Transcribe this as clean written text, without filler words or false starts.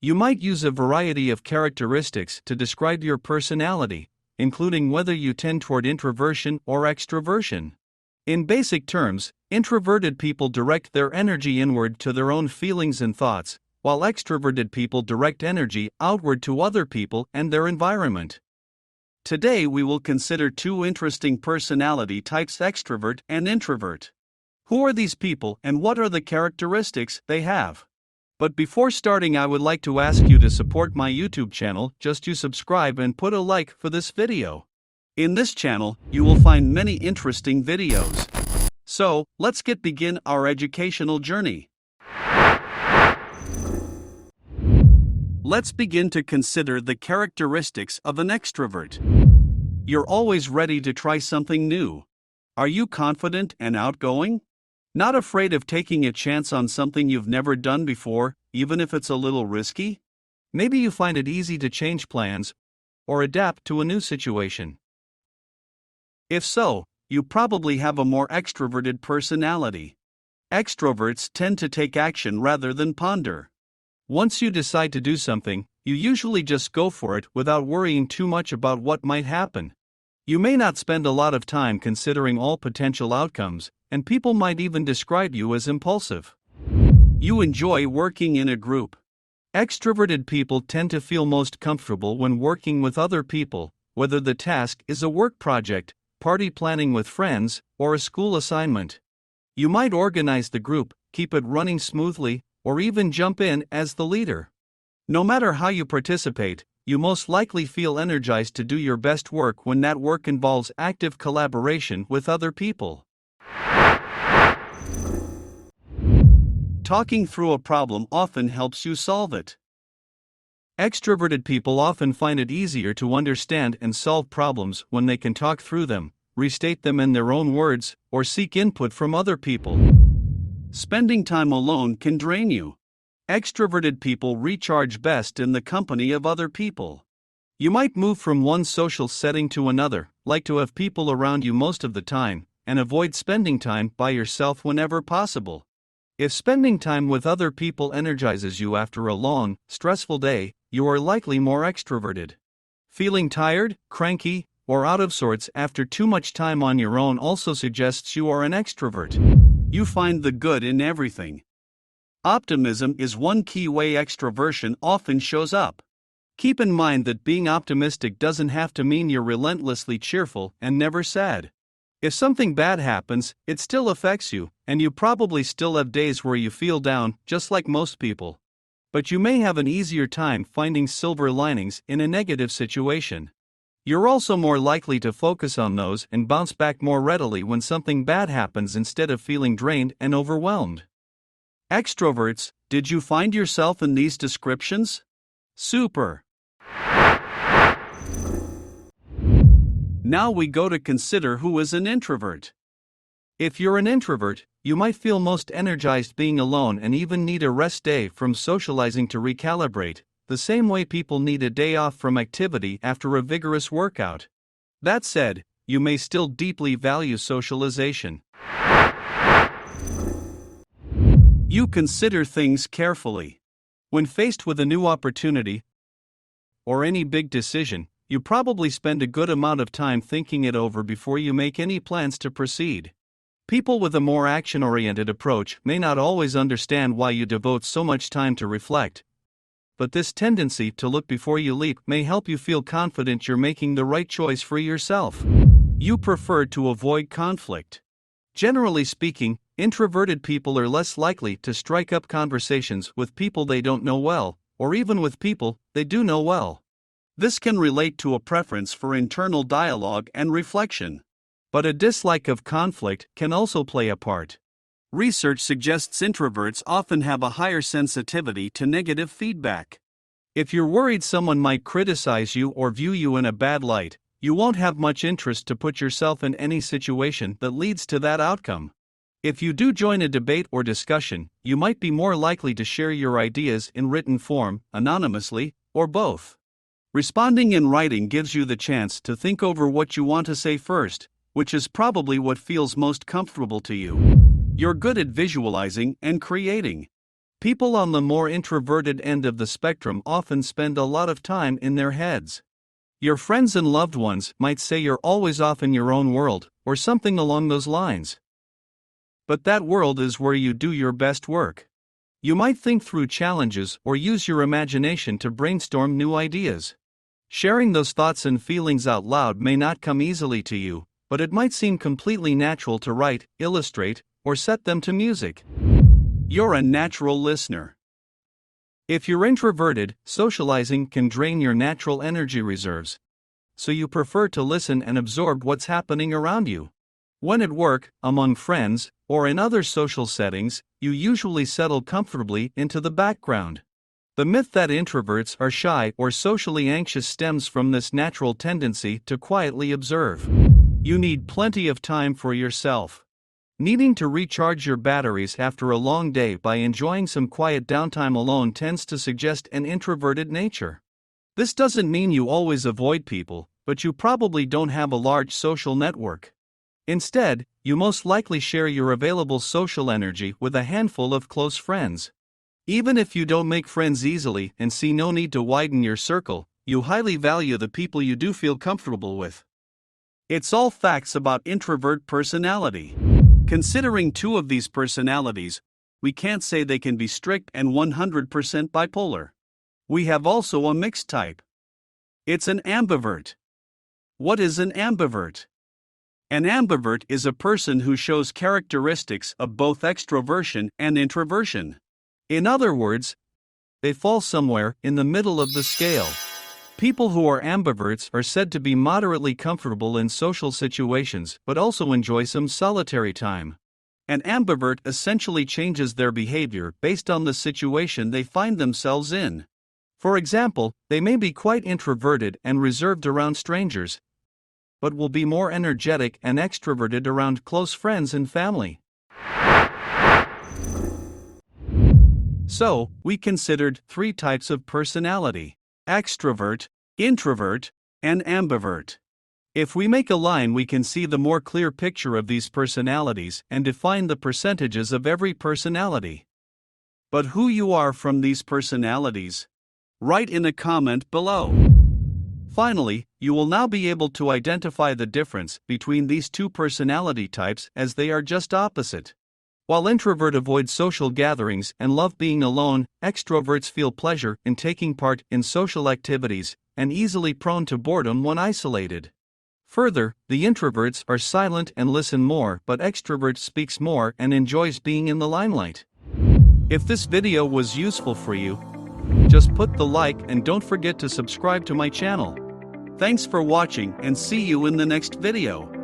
You might use a variety of characteristics to describe your personality, including whether you tend toward introversion or extroversion. In basic terms, introverted people direct their energy inward to their own feelings and thoughts, while extroverted people direct energy outward to other people and their environment. Today we will consider two interesting personality types, extrovert and introvert. Who are these people and what are the characteristics they have? But before starting, I would like to ask you to support my YouTube channel. Just to subscribe and put a like for this video. In this channel, you will find many interesting videos. So, let's begin our educational journey. Let's begin to consider the characteristics of an extrovert. You're always ready to try something new. Are you confident and outgoing? Not afraid of taking a chance on something you've never done before, even if it's a little risky? Maybe you find it easy to change plans or adapt to a new situation. If so, you probably have a more extroverted personality. Extroverts tend to take action rather than ponder. Once you decide to do something, you usually just go for it without worrying too much about what might happen. You may not spend a lot of time considering all potential outcomes, and people might even describe you as impulsive. You enjoy working in a group. Extroverted people tend to feel most comfortable when working with other people, whether the task is a work project, party planning with friends, or a school assignment. You might organize the group, keep it running smoothly, or even jump in as the leader. No matter how you participate, you most likely feel energized to do your best work when that work involves active collaboration with other people. Talking through a problem often helps you solve it. Extroverted people often find it easier to understand and solve problems when they can talk through them, restate them in their own words, or seek input from other people. Spending time alone can drain you. Extroverted people recharge best in the company of other people. You might move from one social setting to another, like to have people around you most of the time, and avoid spending time by yourself whenever possible. If spending time with other people energizes you after a long, stressful day, you are likely more extroverted. Feeling tired, cranky, or out of sorts after too much time on your own also suggests you are an extrovert. You find the good in everything. Optimism is one key way extroversion often shows up. Keep in mind that being optimistic doesn't have to mean you're relentlessly cheerful and never sad. If something bad happens, it still affects you, and you probably still have days where you feel down, just like most people. But you may have an easier time finding silver linings in a negative situation. You're also more likely to focus on those and bounce back more readily when something bad happens instead of feeling drained and overwhelmed. Extroverts, did you find yourself in these descriptions? Super! Now we go to consider who is an introvert. If you're an introvert, you might feel most energized being alone and even need a rest day from socializing to recalibrate, the same way people need a day off from activity after a vigorous workout. That said, you may still deeply value socialization. You consider things carefully. When faced with a new opportunity or any big decision, you probably spend a good amount of time thinking it over before you make any plans to proceed. People with a more action-oriented approach may not always understand why you devote so much time to reflect, but this tendency to look before you leap may help you feel confident you're making the right choice for yourself. You prefer to avoid conflict. Generally speaking, introverted people are less likely to strike up conversations with people they don't know well, or even with people they do know well. This can relate to a preference for internal dialogue and reflection. But a dislike of conflict can also play a part. Research suggests introverts often have a higher sensitivity to negative feedback. If you're worried someone might criticize you or view you in a bad light, you won't have much interest to put yourself in any situation that leads to that outcome. If you do join a debate or discussion, you might be more likely to share your ideas in written form, anonymously, or both. Responding in writing gives you the chance to think over what you want to say first, which is probably what feels most comfortable to you. You're good at visualizing and creating. People on the more introverted end of the spectrum often spend a lot of time in their heads. Your friends and loved ones might say you're always off in your own world, or something along those lines. But that world is where you do your best work. You might think through challenges or use your imagination to brainstorm new ideas. Sharing those thoughts and feelings out loud may not come easily to you, but it might seem completely natural to write, illustrate, or set them to music. You're a natural listener. If you're introverted, socializing can drain your natural energy reserves. So you prefer to listen and absorb what's happening around you. When at work, among friends, or in other social settings, you usually settle comfortably into the background. The myth that introverts are shy or socially anxious stems from this natural tendency to quietly observe. You need plenty of time for yourself. Needing to recharge your batteries after a long day by enjoying some quiet downtime alone tends to suggest an introverted nature. This doesn't mean you always avoid people, but you probably don't have a large social network. Instead, you most likely share your available social energy with a handful of close friends. Even if you don't make friends easily and see no need to widen your circle, you highly value the people you do feel comfortable with. It's all facts about introvert personality. Considering two of these personalities, we can't say they can be strict and 100% bipolar. We have also a mixed type. It's an ambivert. What is an ambivert? An ambivert is a person who shows characteristics of both extroversion and introversion. In other words, they fall somewhere in the middle of the scale. People who are ambiverts are said to be moderately comfortable in social situations but also enjoy some solitary time. An ambivert essentially changes their behavior based on the situation they find themselves in. For example, they may be quite introverted and reserved around strangers, but will be more energetic and extroverted around close friends and family. So, we considered three types of personality: extrovert, introvert, and ambivert. If we make a line, we can see the more clear picture of these personalities and define the percentages of every personality. But who you are from these personalities? Write in a comment below. Finally, you will now be able to identify the difference between these two personality types, as they are just opposite. While introverts avoid social gatherings and love being alone, extroverts feel pleasure in taking part in social activities and easily prone to boredom when isolated. Further, the introverts are silent and listen more, but extroverts speaks more and enjoys being in the limelight. If this video was useful for you, just put the like and don't forget to subscribe to my channel. Thanks for watching and see you in the next video.